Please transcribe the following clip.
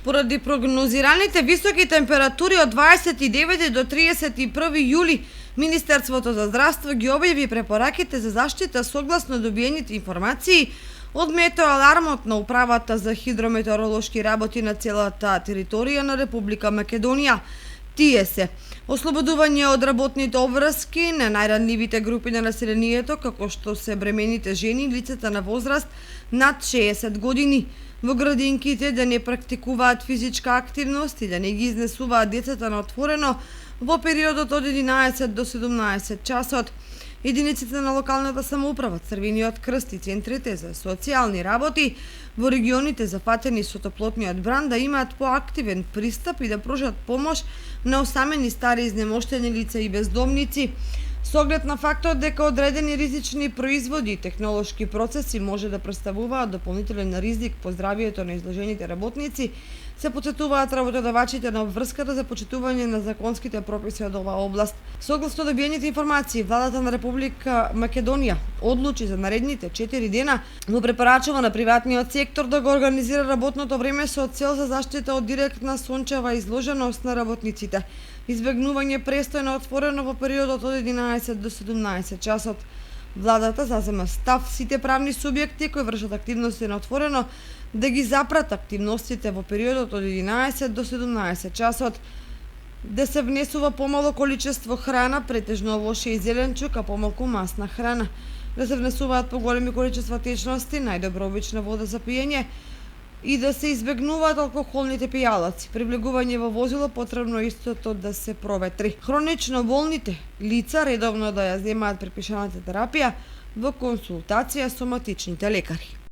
Поради прогнозираните високи температури од 29 до 31 јули, Министерството за здравство ги објави препораките за заштита согласно добиените информации од метеоалармот на Управата за хидрометеоролошки работи на целата територија на Република Македонија. Тие се ослободување од работните обврски на најранливите групи на населението, како што се бремените жени и лицата на возраст над 60 години. Во градинките да не практикуваат физичка активност и да не ги изнесуваат децата на отворено во периодот од 11 до 17 часот. Единиците на локалната самоуправа, Црвениот крст и центрите за социјални работи во регионите зафатени со топлотниот бран да имаат поактивен пристап и да пружат помош на осамени стари изнемоштени лица и бездомници. Со оглед на фактот дека одредени ризични производи и технолошки процеси може да представуваат дополнителен ризик по здравието на изложените работници, се потсетуваат работодавачите на обврската за почитување на законските прописи од оваа област. Согласно добиените информации, владата на Република Македонија одлучи за наредните 4 дена му препорачува на приватниот сектор да го организира работното време со цел за заштита од директна сончева изложеност на работниците, избегнување престој на отворено во периодот од 11 до 17 часот. Владата зазема став сите правни субјекти кои вршат активности на отворено да ги запрат активностите во периодот од 11 до 17 часот, да се внесува помало количество храна, претежно овошје и зеленчук, а помалку масна храна, да се внесуваат поголеми количества течности, најдобро обична вода за пиење и да се избегнуваат алкохолните пијалаци. При влегување во возило потребно истото да се проветри. Хронично болните лица редовно да ја земаат препишаната терапија во консултација со матичните лекари.